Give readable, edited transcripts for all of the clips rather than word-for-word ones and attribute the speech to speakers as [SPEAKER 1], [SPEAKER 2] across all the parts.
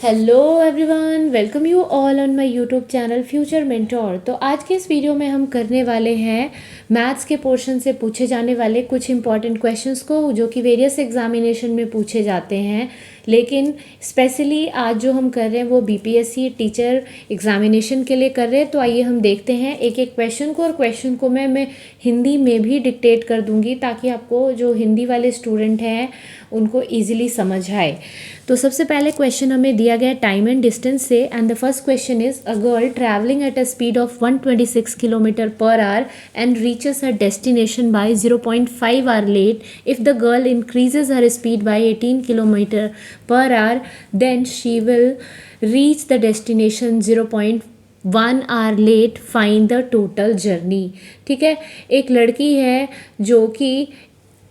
[SPEAKER 1] Hello everyone, welcome you all on my YouTube channel future mentor. तो आज के इस वीडियो में हम करने वाले हैं मैथ्स के पोर्शन से पूछे जाने वाले कुछ इंपॉर्टेंट क्वेश्चंस को जो कि वेरियस एग्जामिनेशन में पूछे जाते हैं। लेकिन स्पेशली आज जो हम कर रहे हैं वो बीपीएससी टीचर एग्जामिनेशन के लिए कर रहे हैं। तो आइए हम देखते हैं एक एक क्वेश्चन को, और क्वेश्चन को मैं हिंदी में भी डिक्टेट कर दूंगी ताकि आपको जो हिंदी वाले स्टूडेंट हैं उनको ईजिली समझ आए। तो सबसे पहले क्वेश्चन हमें दिया गया टाइम एंड डिस्टेंस से, and the first question is a girl travelling at a speed of 126 kilometre per hour and reaches her destination by 0.5 hour late. If the girl increases her speed by 18 kilometer per hour, then she will reach the destination 0.1 hour late. Find the total journey. ठीक है, एक लड़की है जो कि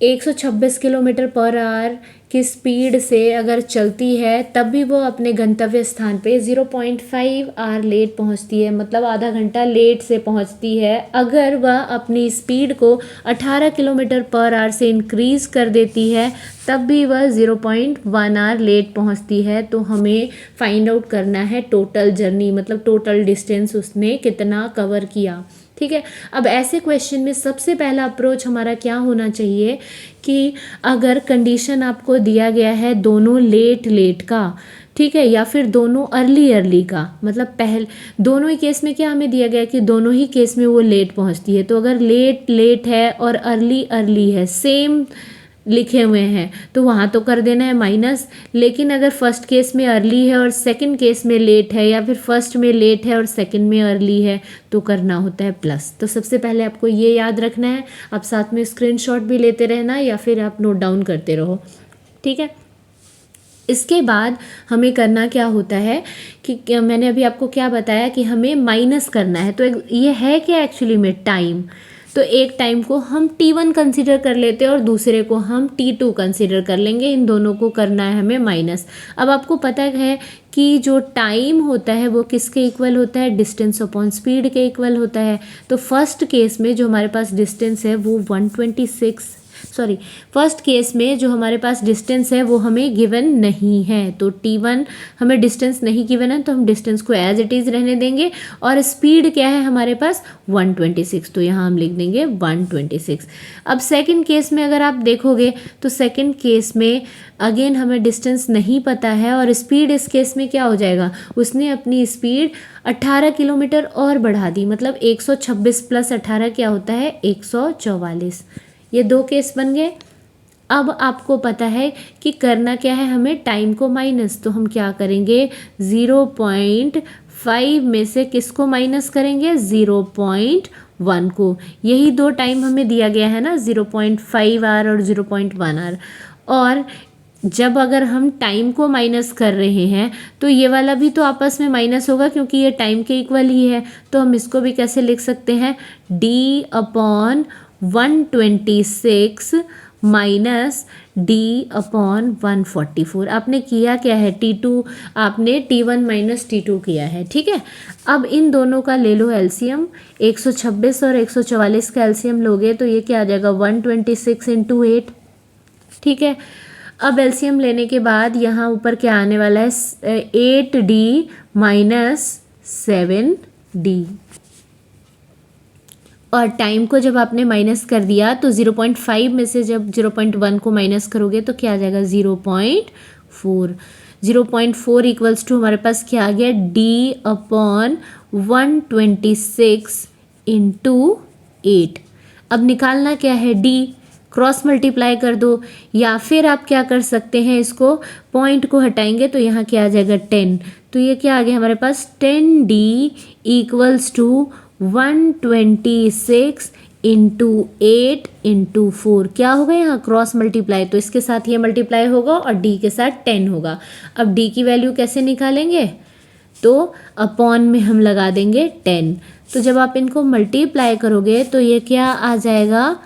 [SPEAKER 1] 126 kilometre per our की speed से अगर चलती है तब भी वो अपने गंतव्य स्थान पे 0.5 आवर लेट पहुंचती है, मतलब आधा घंटा लेट से पहुंचती है। अगर वह अपनी स्पीड को 18 किलोमीटर पर आवर से इंक्रीज़ कर देती है तब भी वह 0.1 आवर लेट पहुंचती है। तो हमें फाइंड आउट करना है टोटल जर्नी, मतलब टोटल डिस्टेंस उसने कितना कवर किया। ठीक है, अब ऐसे क्वेश्चन में सबसे पहला अप्रोच हमारा क्या होना चाहिए कि अगर कंडीशन आपको दिया गया है दोनों लेट लेट का, ठीक है, या फिर दोनों अर्ली अर्ली का, मतलब दोनों ही केस में क्या हमें दिया गया कि दोनों ही केस में वो लेट पहुंचती है। तो अगर लेट लेट है और अर्ली अर्ली है, सेम लिखे हुए हैं, तो वहाँ तो कर देना है माइनस। लेकिन अगर फर्स्ट केस में अर्ली है और सेकंड केस में लेट है, या फिर फर्स्ट में लेट है और सेकंड में अर्ली है, तो करना होता है प्लस। तो सबसे पहले आपको ये याद रखना है। आप साथ में स्क्रीनशॉट भी लेते रहना या फिर आप नोट डाउन करते रहो। ठीक है, इसके बाद हमें करना क्या होता है कि मैंने अभी आपको क्या बताया कि हमें माइनस करना है। तो ये है क्या एक्चुअली में टाइम, तो एक टाइम को हम T1 कंसीडर कर लेते हैं और दूसरे को हम T2 कंसीडर कर लेंगे। इन दोनों को करना है हमें माइनस। अब आपको पता है कि जो टाइम होता है वो किसके इक्वल होता है, डिस्टेंस अपॉन स्पीड के इक्वल होता है। तो फर्स्ट केस में जो हमारे पास डिस्टेंस है वो फर्स्ट केस में जो हमारे पास डिस्टेंस है वो हमें गिवन नहीं है। तो T1 हमें डिस्टेंस नहीं गिवन है, तो हम डिस्टेंस को एज इट इज़ रहने देंगे। और स्पीड क्या है हमारे पास 126, तो यहाँ हम लिख देंगे 126। अब सेकंड केस में अगर आप देखोगे तो सेकंड केस में अगेन हमें डिस्टेंस नहीं पता है, और स्पीड इस केस में क्या हो जाएगा, उसने अपनी स्पीड 18 किलोमीटर और बढ़ा दी, मतलब 126 प्लस 18 क्या होता है 144। ये दो केस बन गए। अब आपको पता है कि करना क्या है, हमें टाइम को माइनस। तो हम क्या करेंगे, 0.5 में से किसको माइनस करेंगे, 0.1 को। यही दो टाइम हमें दिया गया है ना, 0.5 आवर और 0.1 आवर। और जब अगर हम टाइम को माइनस कर रहे हैं तो ये वाला भी तो आपस में माइनस होगा, क्योंकि ये टाइम के इक्वल ही है। तो हम इसको भी कैसे लिख सकते हैं, D/126 माइनस D/144। आपने किया क्या है, T2 आपने T1 माइनस T2 किया है। ठीक है, अब इन दोनों का ले लो एलसीएम। 126 और 144 का एलसीएम लोगे तो ये क्या आ जाएगा, 126 × 8। ठीक है, अब एलसीएम लेने के बाद यहाँ ऊपर क्या आने वाला है, 8D माइनस 7D। और टाइम को जब आपने माइनस कर दिया तो 0.5 में से जब 0.1 को माइनस करोगे तो क्या आ जाएगा, 0.4। 0.4 इक्वल्स टू हमारे पास क्या आ गया, D/126 × 8। अब निकालना क्या है, D क्रॉस मल्टीप्लाई कर दो, या फिर आप क्या कर सकते हैं, इसको पॉइंट को हटाएंगे तो यहाँ क्या आ जाएगा 10। तो ये क्या आ गया हमारे पास, 10D इक्वल्स टू 126 × 8 × 4। क्या होगा यहाँ क्रॉस मल्टीप्लाई, तो इसके साथ ये मल्टीप्लाई होगा और D के साथ 10 होगा। अब D की वैल्यू कैसे निकालेंगे, तो अपॉन में हम लगा देंगे 10। तो जब आप इनको मल्टीप्लाई करोगे तो ये क्या आ जाएगा,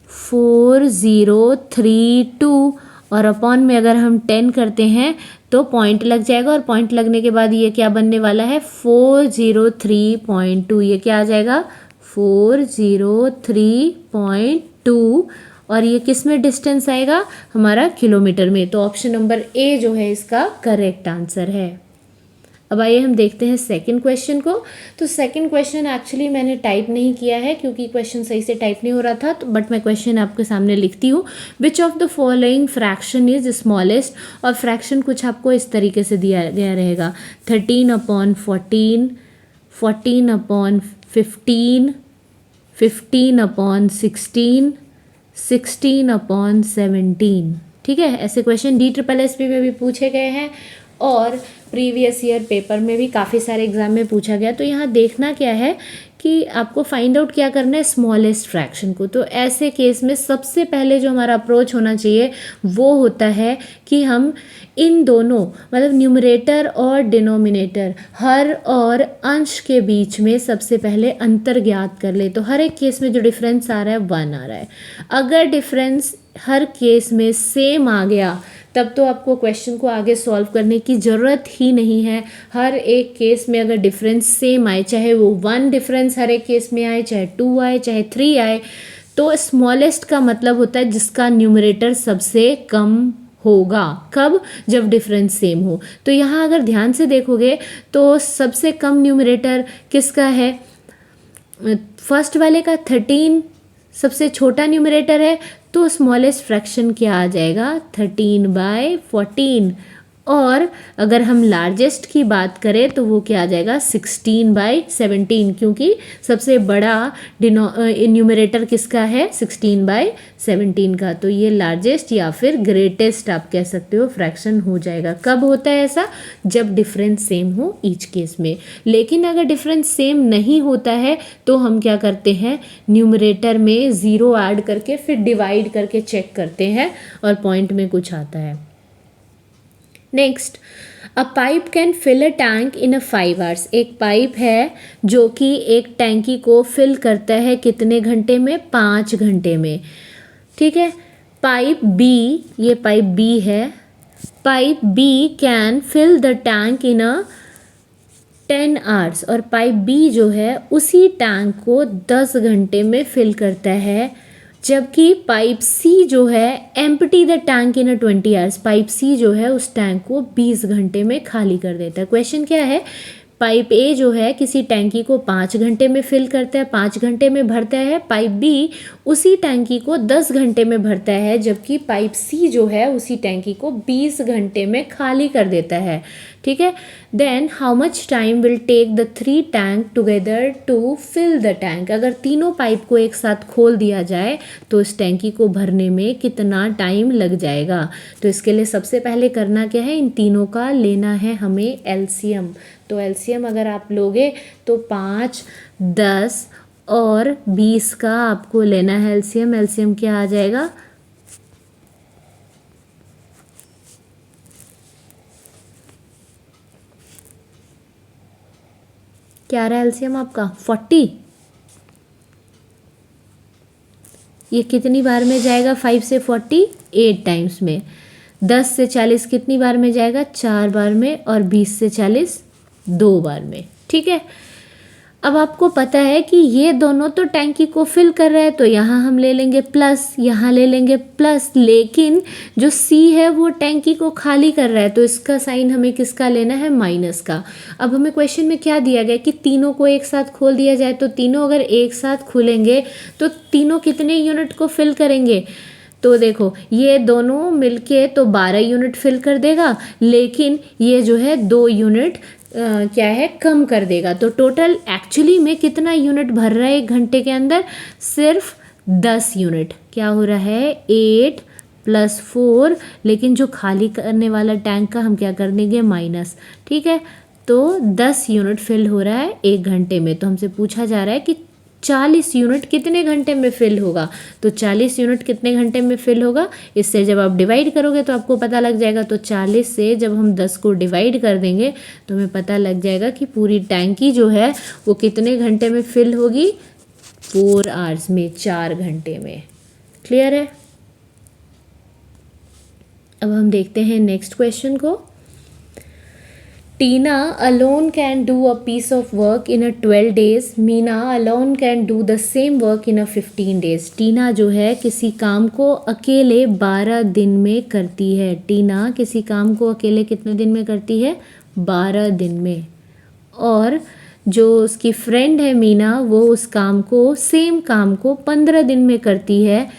[SPEAKER 1] 4032, और अपॉन में अगर हम 10 करते हैं तो पॉइंट लग जाएगा, और पॉइंट लगने के बाद ये क्या बनने वाला है, 403.2। ये क्या आ जाएगा, 403.2। और ये किस में डिस्टेंस आएगा, हमारा किलोमीटर में। तो ऑप्शन नंबर ए जो है इसका करेक्ट आंसर है। अब आइए हम देखते हैं सेकंड क्वेश्चन को। तो सेकंड क्वेश्चन एक्चुअली मैंने टाइप नहीं किया है क्योंकि क्वेश्चन सही से टाइप नहीं हो रहा था, तो बट मैं क्वेश्चन आपके सामने लिखती हूँ। Which of the following fraction is smallest, और फ्रैक्शन कुछ आपको इस तरीके से दिया गया रहेगा 13/14, 14/15, 15/16, 16/17। ठीक है, ऐसे क्वेश्चन DSSB में भी पूछे गए हैं और प्रीवियस ईयर पेपर में भी काफ़ी सारे एग्जाम में पूछा गया। तो यहाँ देखना क्या है कि आपको फाइंड आउट क्या करना है, स्मॉलेस्ट फ्रैक्शन को। तो ऐसे केस में सबसे पहले जो हमारा अप्रोच होना चाहिए वो होता है कि हम इन दोनों मतलब न्यूमरेटर और डिनोमिनेटर, हर और अंश के बीच में सबसे पहले अंतर ज्ञात कर ले। तो हर एक केस में जो डिफरेंस आ रहा है 1 आ रहा है। अगर डिफरेंस हर केस में सेम आ गया तब तो आपको क्वेश्चन को आगे सॉल्व करने की ज़रूरत ही नहीं है। हर एक केस में अगर डिफरेंस सेम आए, चाहे वो 1 डिफरेंस हर एक केस में आए, चाहे 2 आए, चाहे 3 आए, तो स्मॉलेस्ट का मतलब होता है जिसका न्यूमरेटर सबसे कम होगा। कब? जब डिफरेंस सेम हो। तो यहाँ अगर ध्यान से देखोगे तो सबसे कम न्यूमरेटर किसका है, फर्स्ट वाले का 13 सबसे छोटा न्यूमरेटर है। तो स्मॉलेस्ट फ्रैक्शन क्या आ जाएगा, 13/14। और अगर हम लार्जेस्ट की बात करें तो वो क्या आ जाएगा, 16/17, क्योंकि सबसे बड़ा न्यूमरेटर किसका है, 16/17 का। तो ये लार्जेस्ट या फिर ग्रेटेस्ट आप कह सकते हो फ्रैक्शन हो जाएगा। कब होता है ऐसा, जब डिफरेंस सेम हो ईच केस में। लेकिन अगर डिफरेंस सेम नहीं होता है तो हम क्या करते हैं, न्यूमरेटर में 0 ऐड करके फिर डिवाइड करके चेक करते हैं और पॉइंट में कुछ आता है। Next, a pipe can fill a tank in 5 hours. एक पाइप है जो कि एक टैंकी को फिल करता है कितने घंटे में, 5 घंटे में। ठीक है, पाइप बी, ये पाइप बी है, pipe B can fill the tank in 10 hours. और पाइप बी जो है उसी टैंक को 10 घंटे में फिल करता है, जबकि पाइप सी जो है empty the tank in 20 hours. Pipe C जो है उस टैंक को 20 घंटे में खाली कर देता है। क्वेश्चन क्या है, पाइप ए जो है किसी टैंकी को 5 घंटे में फिल करता है, 5 घंटे में भरता है। पाइप बी उसी टैंकी को 10 घंटे में भरता है, जबकि पाइप सी जो है उसी टैंकी को 20 घंटे में खाली कर देता है। ठीक है, then how much time will take the 3 tank together to fill the tank. अगर तीनों पाइप को एक साथ खोल दिया जाए तो इस टैंकी को भरने में कितना टाइम लग जाएगा। तो इसके लिए सबसे पहले करना क्या है, इन तीनों का लेना है हमें एलसीएम। तो एलसीएम अगर आप लोगे तो 5, 10 और 20 का आपको लेना है एलसीएम। एलसीएम क्या आ जाएगा, क्या आ रहा है एलसीएम आपका 40। ये कितनी बार में जाएगा, 5 से 40 8 टाइम्स में। 10 से 40 कितनी बार में जाएगा, 4 बार में। और 20 से 40 2 बार में। ठीक है, अब आपको पता है कि ये दोनों तो टैंकी को फिल कर रहा है, तो यहाँ हम ले लेंगे प्लस, यहाँ ले लेंगे प्लस। लेकिन जो सी है वो टैंकी को खाली कर रहा है, तो इसका साइन हमें किसका लेना है, माइनस का। अब हमें क्वेश्चन में क्या दिया गया कि तीनों को एक साथ खोल दिया जाए। तो तीनों अगर एक साथ खुलेंगे तो तीनों कितने यूनिट को फिल करेंगे, तो देखो ये दोनों मिलके तो 12 यूनिट फिल कर देगा, लेकिन ये जो है 2 यूनिट क्या है, कम कर देगा। तो टोटल एक्चुअली में कितना यूनिट भर रहा है 1 घंटे के अंदर, सिर्फ 10 यूनिट। क्या हो रहा है, 8 + 4, लेकिन जो खाली करने वाला टैंक का हम क्या कर देंगे, माइनस। ठीक है, तो 10 यूनिट फिल हो रहा है 1 घंटे में। तो हमसे पूछा जा रहा है कि 40 यूनिट कितने घंटे में फिल होगा। तो 40 यूनिट कितने घंटे में फिल होगा, इससे जब आप डिवाइड करोगे तो आपको पता लग जाएगा। तो 40 से जब हम 10 को डिवाइड कर देंगे तो हमें पता लग जाएगा कि पूरी टैंकी जो है वो कितने घंटे में फिल होगी, 4 आवर्स में, 4 घंटे में। क्लियर है। अब हम देखते हैं नेक्स्ट क्वेश्चन को। टीना alone can do a piece of work in a 12 days. Meena alone can do the same work in a 15 days. टीना जो है किसी काम को अकेले 12 दिन में करती है. टीना किसी काम को अकेले कितने दिन में करती है? 12 दिन में. और जो उसकी फ्रेंड है मीना, वो उस काम को, सेम काम को 15 दिन में करती है.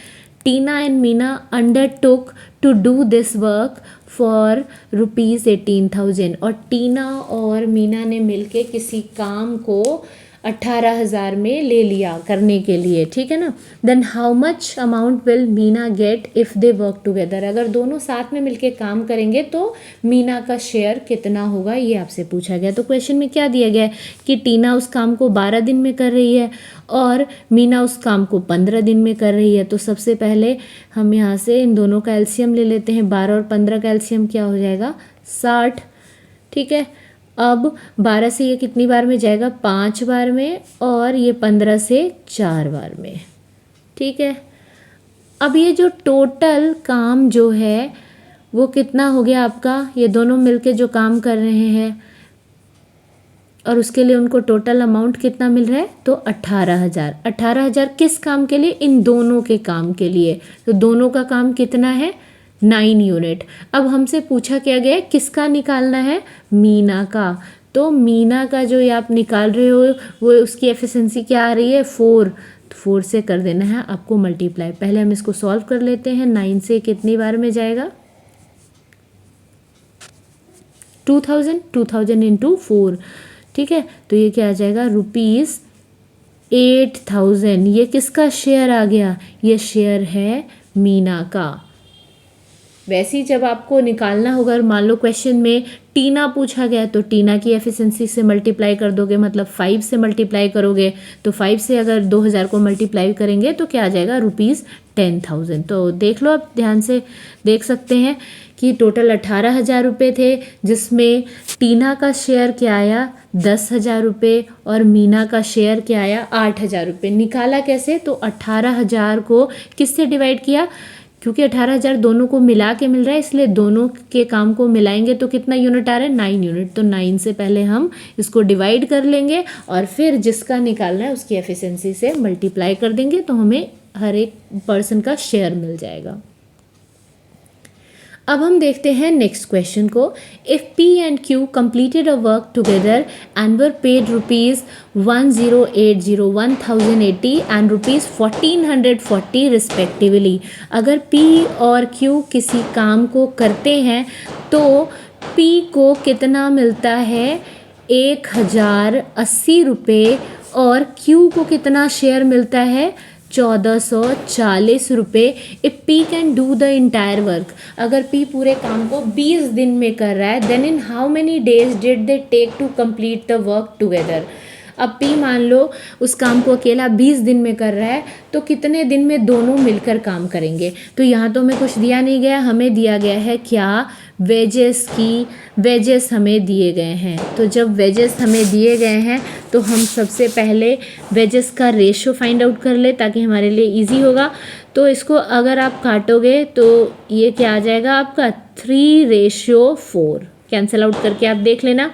[SPEAKER 1] Tina and Meena undertook to do this work for ₹18,000. और टीना और मीना ने मिलके किसी काम को 18,000 में ले लिया करने के लिए, ठीक है ना. Then how much amount will Meena get if they work together. अगर दोनों साथ में मिलके काम करेंगे तो मीना का शेयर कितना होगा, ये आपसे पूछा गया. तो क्वेश्चन में क्या दिया गया है कि टीना उस काम को 12 दिन में कर रही है और मीना उस काम को 15 दिन में कर रही है. तो सबसे पहले हम यहाँ से इन दोनों का एलसीएम ले लेते हैं. 12 और 15 का एलसीएम क्या हो जाएगा? 60. ठीक है. अब 12 से ये कितनी बार में जाएगा? 5 बार में. और ये 15 से 4 बार में. ठीक है. अब ये जो टोटल काम जो है वो कितना हो गया आपका? ये दोनों मिलके जो काम कर रहे हैं और उसके लिए उनको टोटल अमाउंट कितना मिल रहा है? तो 18,000. 18,000 किस काम के लिए? इन दोनों के काम के लिए. तो दोनों का काम कितना है? 9 यूनिट. अब हमसे पूछा क्या गया है? किसका निकालना है? मीना का. तो मीना का जो ये आप निकाल रहे हो वो उसकी एफिशिएंसी क्या आ रही है? 4. 4 से कर देना है आपको मल्टीप्लाई. पहले हम इसको सॉल्व कर लेते हैं. 9 से कितनी बार में जाएगा? 2000. 2000 इंटू 4. ठीक है. तो ये क्या आ जाएगा? ₹8,000. ये किसका शेयर आ गया? ये शेयर है मीना का. वैसे ही जब आपको निकालना होगा, मान लो क्वेश्चन में टीना पूछा गया तो टीना की एफिशिएंसी से मल्टीप्लाई कर दोगे, मतलब 5 से मल्टीप्लाई करोगे. तो 5 से अगर 2000 को मल्टीप्लाई करेंगे तो क्या आ जाएगा? ₹10,000. तो देख लो, आप ध्यान से देख सकते हैं कि टोटल 18,000 रुपये थे, जिसमें टीना का शेयर क्या आया? 10,000 रुपये और मीना का शेयर क्या आया? 8,000 रुपये. निकाला कैसे? तो 18,000 को किससे डिवाइड किया? क्योंकि 18,000 दोनों को मिला के मिल रहा है, इसलिए दोनों के काम को मिलाएंगे तो कितना यूनिट आ रहा है? 9 यूनिट. तो 9 से पहले हम इसको डिवाइड कर लेंगे और फिर जिसका निकालना है उसकी एफिशिएंसी से मल्टीप्लाई कर देंगे तो हमें हर एक पर्सन का शेयर मिल जाएगा. अब हम देखते हैं नेक्स्ट क्वेश्चन को. If P and Q completed a work together and were paid ₹1080, 1080 and ₹1440 respectively. अगर P और Q किसी काम को करते हैं तो P को कितना मिलता है? 1,080 रुपये. और Q को कितना शेयर मिलता है? 1,440 रुपये. If P can do the entire work. अगर P पूरे काम को 20 दिन में कर रहा है, then in how many days did they take to complete the work together. अब P मान लो उस काम को अकेला 20 दिन में कर रहा है, तो कितने दिन में दोनों मिलकर काम करेंगे? तो यहाँ तो हमें कुछ दिया नहीं गया, हमें दिया गया है क्या? वेजेस हमें दिए गए हैं. तो जब वेजेस हमें दिए गए हैं तो हम सबसे पहले वेजेस का रेशो फाइंड आउट कर ले ताकि हमारे लिए इजी होगा. तो इसको अगर आप काटोगे तो ये क्या आ जाएगा आपका? 3:4. कैंसिल आउट करके आप देख लेना.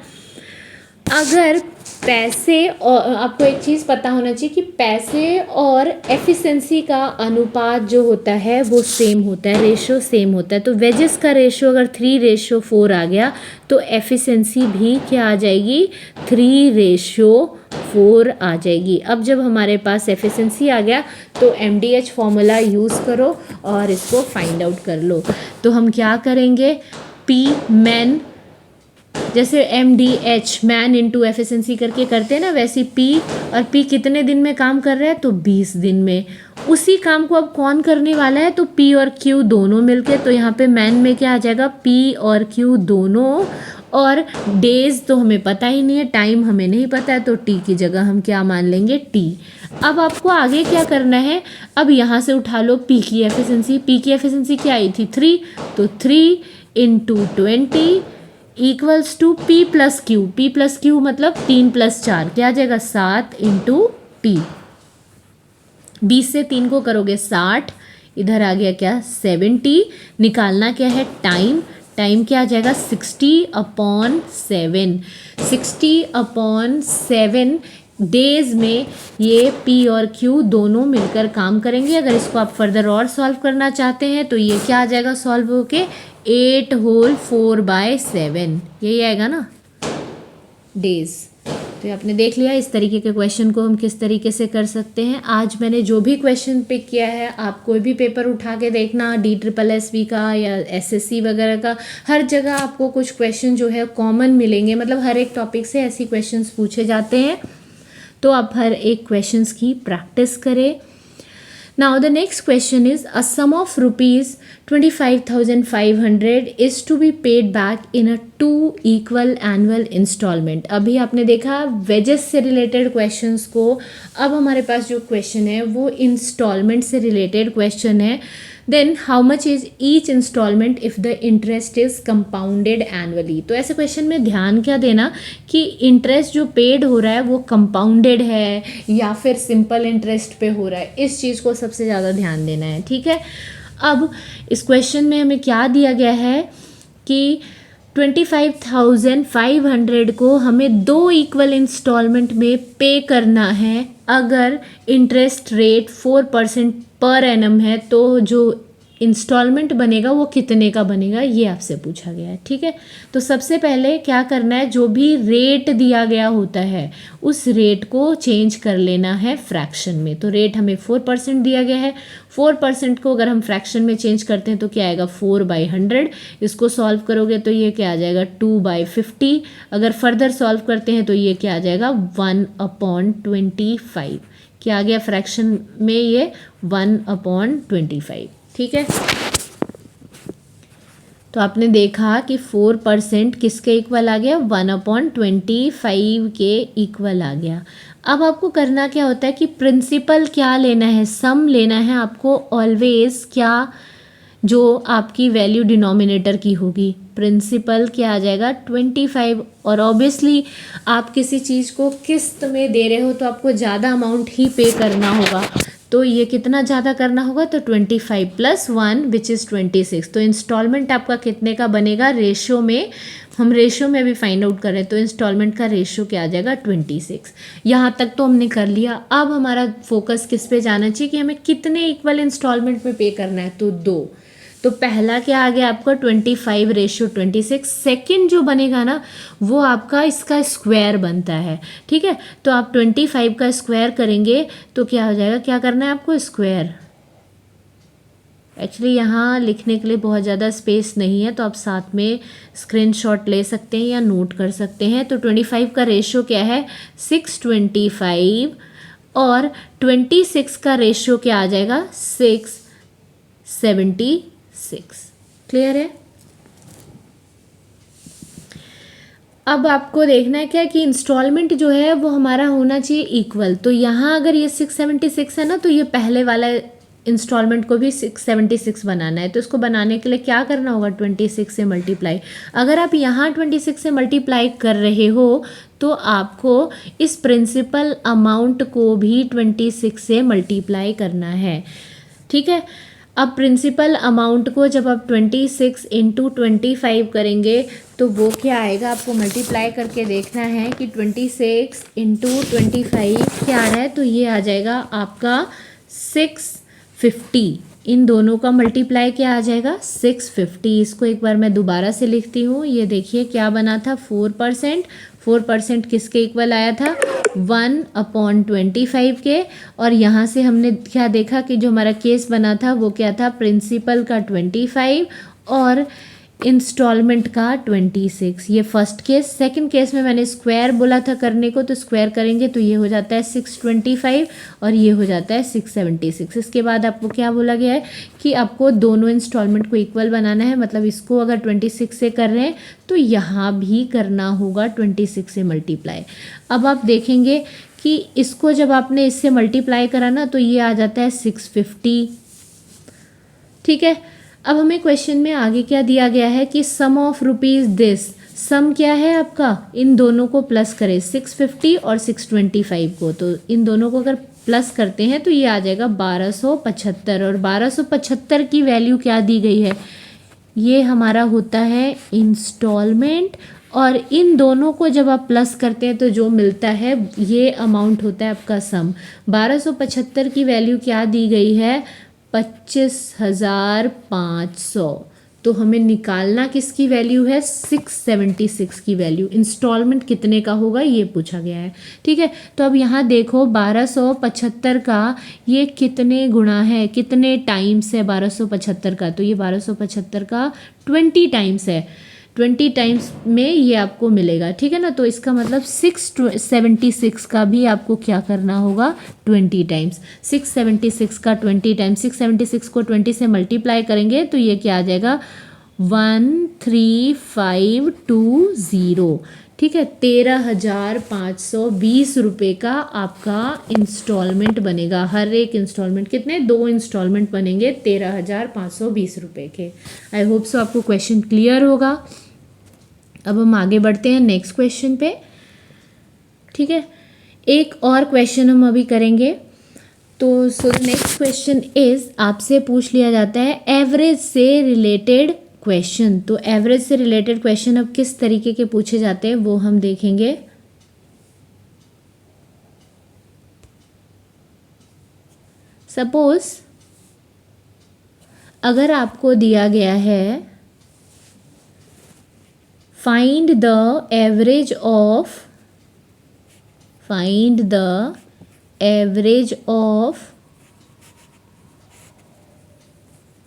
[SPEAKER 1] अगर पैसे, और आपको एक चीज़ पता होना चाहिए कि पैसे और एफिशिएंसी का अनुपात जो होता है वो सेम होता है, रेशो सेम होता है. तो वेजेस का रेशो अगर 3:4 आ गया तो एफिशिएंसी भी क्या आ जाएगी? 3:4 आ जाएगी. अब जब हमारे पास एफिशिएंसी आ गया तो MDH फॉर्मूला यूज़ करो और इसको फाइंड आउट कर लो. तो हम क्या करेंगे? P मैन, जैसे MDH मैन इंटू एफिशिएंसी करके करते हैं ना, वैसे P, और P कितने दिन में काम कर रहा है? तो 20 दिन में. उसी काम को अब कौन करने वाला है? तो P और Q दोनों मिलके. तो यहाँ पे मैन में क्या आ जाएगा? P और Q दोनों. और डेज तो हमें पता ही नहीं है, टाइम हमें नहीं पता है, तो T की जगह हम क्या मान लेंगे? T. अब आपको आगे क्या करना है? अब यहाँ से उठा लो P की एफिशिएंसी. P की एफिशिएंसी क्या आई थी? 3. तो 3 × 20 equals to P plus Q. P plus Q मतलब 3 + 4 क्या आ जाएगा? 7 × T. 20 से 3 को करोगे 60, इधर आ गया क्या? 70. निकालना क्या है? टाइम. टाइम क्या आ जाएगा 60/7। 60/7 डेज में ये P और Q दोनों मिलकर काम करेंगे। अगर इसको आप फर्दर और सॉल्व करना चाहते हैं तो ये क्या आ जाएगा सॉल्व होके 8 होल 4/7, यही आएगा ना डेज। तो आपने देख लिया इस तरीके के क्वेश्चन को हम किस तरीके से कर सकते हैं। आज मैंने जो भी क्वेश्चन पिक किया है, आप कोई भी पेपर उठा के देखना, DSSB का या SSC वगैरह का, हर जगह आपको कुछ क्वेश्चन जो है कॉमन मिलेंगे। मतलब हर एक टॉपिक से ऐसी क्वेश्चंस पूछे जाते हैं, तो आप हर एक क्वेश्चंस की प्रैक्टिस करें। Now the next question is a sum of rupees 25,500 is to be paid back in a 2 equal annual installment। अभी आपने देखा वेजेस से रिलेटेड क्वेश्चंस को, अब हमारे पास जो क्वेश्चन है वो इंस्टॉलमेंट से रिलेटेड क्वेश्चन है। Then how much is each instalment if the interest is compounded annually. तो ऐसे क्वेश्चन में ध्यान क्या देना कि इंटरेस्ट जो पेड हो रहा है वो कंपाउंडेड है या फिर सिंपल इंटरेस्ट पे हो रहा है, इस चीज़ को सबसे ज़्यादा ध्यान देना है। ठीक है, अब इस क्वेश्चन में हमें क्या दिया गया है कि 25,500 को हमें 2 इक्वल इंस्टॉलमेंट में पे करना है। अगर इंटरेस्ट रेट 4% पर एनम है तो जो इंस्टॉलमेंट बनेगा वो कितने का बनेगा, ये आपसे पूछा गया है। ठीक है, तो सबसे पहले क्या करना है, जो भी रेट दिया गया होता है उस रेट को चेंज कर लेना है फ्रैक्शन में। तो रेट हमें 4% दिया गया है, 4% को अगर हम फ्रैक्शन में चेंज करते हैं तो क्या आएगा 4/100। इसको सॉल्व करोगे तो ये क्या आ जाएगा 2/50। अगर फर्दर सॉल्व करते हैं तो ये क्या आ जाएगा 1/25। क्या आ गया फ्रैक्शन में ये 1/25। ठीक है, तो आपने देखा कि 4% किसके इक्वल आ गया 1/25 के इक्वल आ गया। अब आपको करना क्या होता है कि प्रिंसिपल क्या लेना है, सम लेना है आपको ऑलवेज। क्या जो आपकी वैल्यू डिनोमिनेटर की होगी, प्रिंसिपल क्या आ जाएगा 25। और ऑब्वियसली आप किसी चीज़ को किस्त में दे रहे हो तो आपको ज़्यादा अमाउंट ही पे करना होगा। तो ये कितना ज़्यादा करना होगा, तो 25 + 1 विच इज़ 26। तो इंस्टॉलमेंट आपका कितने का बनेगा, रेशो में, हम रेशो में भी फाइंड आउट करें तो इंस्टॉलमेंट का रेशो क्या आ जाएगा 26। यहाँ तक तो हमने कर लिया। अब हमारा फोकस किस पे जाना चाहिए कि हमें कितने इक्वल इंस्टॉलमेंट में पे करना है, तो 2। तो पहला क्या आ गया आपका 25/26। सेकंड जो बनेगा ना वो आपका इसका स्क्वायर बनता है। ठीक है, तो आप 25 का स्क्वायर करेंगे तो क्या हो जाएगा, क्या करना है आपको स्क्वायर। एक्चुअली यहाँ लिखने के लिए बहुत ज़्यादा स्पेस नहीं है, तो आप साथ में स्क्रीनशॉट ले सकते हैं या नोट कर सकते हैं। तो 25 का रेशो क्या है 625 और 26 का रेशो क्या आ जाएगा 676। क्लियर है। अब आपको देखना है क्या कि इंस्टॉलमेंट जो है वो हमारा होना चाहिए इक्वल। तो यहाँ अगर ये 676 है ना, तो ये पहले वाला इंस्टॉलमेंट को भी 676 बनाना है। तो इसको बनाने के लिए क्या करना होगा 26 से मल्टीप्लाई। अगर आप यहाँ 26 से मल्टीप्लाई कर रहे हो तो आपको इस प्रिंसिपल अमाउंट को भी 26 से मल्टीप्लाई करना है। ठीक है, अब प्रिंसिपल अमाउंट को जब आप 26 × 25 करेंगे तो वो क्या आएगा, आपको मल्टीप्लाई करके देखना है कि 26 × 25 क्या आ रहा है। तो ये आ जाएगा आपका 650। इन दोनों का मल्टीप्लाई क्या आ जाएगा 650। इसको एक बार मैं दोबारा से लिखती हूँ। ये देखिए क्या बना था 4%। 4% किसके इक्वल आया था 1/25 के। और यहाँ से हमने क्या देखा कि जो हमारा केस बना था वो क्या था, प्रिंसिपल का 25 और इंस्टॉलमेंट का 26। ये फर्स्ट केस। सेकंड केस में मैंने स्क्वायर बोला था करने को, तो स्क्वायर करेंगे तो ये हो जाता है 625 और ये हो जाता है 676। इसके बाद आपको क्या बोला गया है कि आपको दोनों इंस्टॉलमेंट को इक्वल बनाना है। मतलब इसको अगर 26 से कर रहे हैं तो यहाँ भी करना होगा 26 से मल्टीप्लाई। अब आप देखेंगे कि इसको जब आपने इससे मल्टीप्लाई करा ना तो ये आ जाता है 650। ठीक है, अब हमें क्वेश्चन में आगे क्या दिया गया है कि सम ऑफ रुपीज़ दिस। सम क्या है आपका, इन दोनों को प्लस करें 650 और 625 को। तो इन दोनों को अगर प्लस करते हैं तो ये आ जाएगा 1275। और 1275 की वैल्यू क्या दी गई है, ये हमारा होता है इंस्टॉलमेंट, और इन दोनों को जब आप प्लस करते हैं तो जो मिलता है ये अमाउंट होता है आपका सम। 1275 की वैल्यू क्या दी गई है, 25,500। तो हमें निकालना किसकी वैल्यू है, 676 की वैल्यू। इंस्टॉलमेंट कितने का होगा ये पूछा गया है, ठीक है। तो अब यहाँ देखो 1275 का ये कितने गुणा है, कितने टाइम्स है 1275 का, तो ये 1275 का 20 टाइम्स है, 20 टाइम्स में ये आपको मिलेगा, ठीक है ना। तो इसका मतलब 676 का भी आपको क्या करना होगा, 20 टाइम्स। 676 का 20 टाइम्स, 676 को 20 से मल्टीप्लाई करेंगे तो ये क्या आ जाएगा, 13520, ठीक है। 13,520 रुपये का आपका इंस्टॉलमेंट बनेगा। हर एक इंस्टॉलमेंट कितने, 2 इंस्टॉलमेंट बनेंगे 13,520 रुपये के। आई होप सो आपको क्वेश्चन क्लियर होगा। अब हम आगे बढ़ते हैं नेक्स्ट क्वेश्चन पे, ठीक है। एक और क्वेश्चन हम अभी करेंगे। तो सो नेक्स्ट क्वेश्चन इज, आपसे पूछ लिया जाता है एवरेज से रिलेटेड क्वेश्चन। तो एवरेज से रिलेटेड क्वेश्चन अब किस तरीके के पूछे जाते हैं वो हम देखेंगे। सपोज अगर आपको दिया गया है find the average of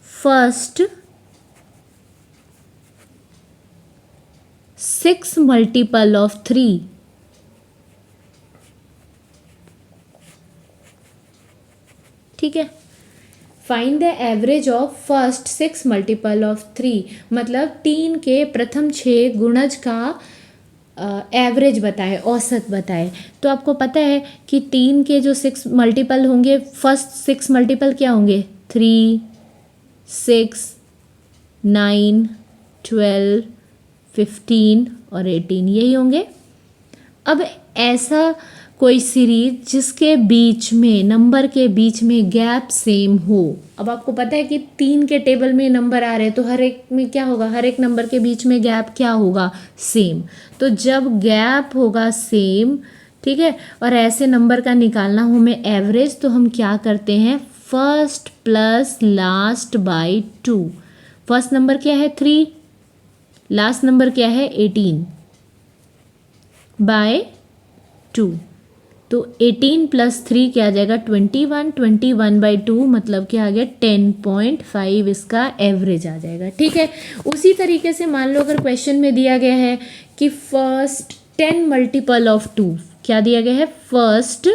[SPEAKER 1] first 6 multiple of 3, ठीक है। Find the average of first 6 multiple of 3, मतलब 3 के प्रथम 6 गुणज का एवरेज बताए, औसत बताए। तो आपको पता है कि 3 के जो 6 मल्टीपल होंगे, फर्स्ट 6 मल्टीपल क्या होंगे, 3, 6, 9, 12, 15 और 18 यही होंगे। अब ऐसा कोई सीरीज जिसके बीच में नंबर के बीच में गैप सेम हो। अब आपको पता है कि 3 के टेबल में नंबर आ रहे हैं तो हर एक में क्या होगा, हर एक नंबर के बीच में गैप क्या होगा, सेम। तो जब गैप होगा सेम, ठीक है, और ऐसे नंबर का निकालना हो हमें एवरेज, तो हम क्या करते हैं, first plus last by 2। First number क्या है 3, लास्ट नंबर क्या है 18 बाय 2। तो 18 प्लस 3 क्या आ जाएगा 21, 21 बाई 2 मतलब क्या आ गया 10.5, इसका एवरेज आ जाएगा, ठीक है। उसी तरीके से मान लो अगर क्वेश्चन में दिया गया है कि फर्स्ट 10 मल्टीपल ऑफ 2, क्या दिया गया है, first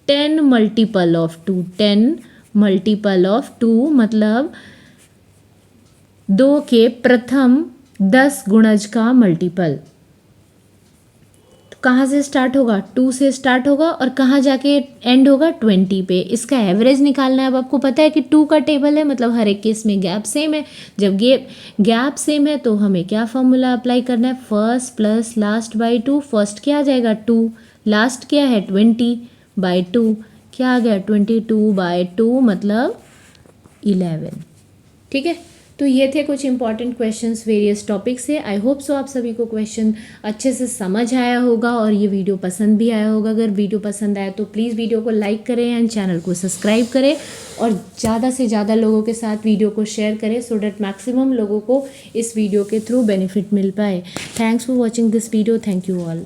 [SPEAKER 1] 10 multiple of 2, 10 multiple of 2 मतलब 2 के प्रथम 10 गुणज का मल्टीपल। कहाँ से स्टार्ट होगा, 2 से स्टार्ट होगा और कहाँ जाके एंड होगा 20 पे। इसका एवरेज निकालना है। अब आपको पता है कि 2 का टेबल है मतलब हर एक केस में गैप सेम है। जब गैप सेम है तो हमें क्या फॉर्मूला अप्लाई करना है, first plus last by 2। First क्या आ जाएगा 2, लास्ट क्या है 20 बाई 2, क्या आ गया 22 बाई 2 मतलब 11, ठीक है। तो ये थे कुछ इंपॉर्टेंट क्वेश्चंस वेरियस टॉपिक से। आई होप सो आप सभी को क्वेश्चन अच्छे से समझ आया होगा और ये वीडियो पसंद भी आया होगा। अगर वीडियो पसंद आया तो प्लीज़ वीडियो को लाइक करें एंड चैनल को सब्सक्राइब करें और ज़्यादा से ज़्यादा लोगों के साथ वीडियो को शेयर करें सो डैट मैक्सिमम लोगों को इस वीडियो के थ्रू बेनिफिट मिल पाए। Thanks for watching this video. Thank you all.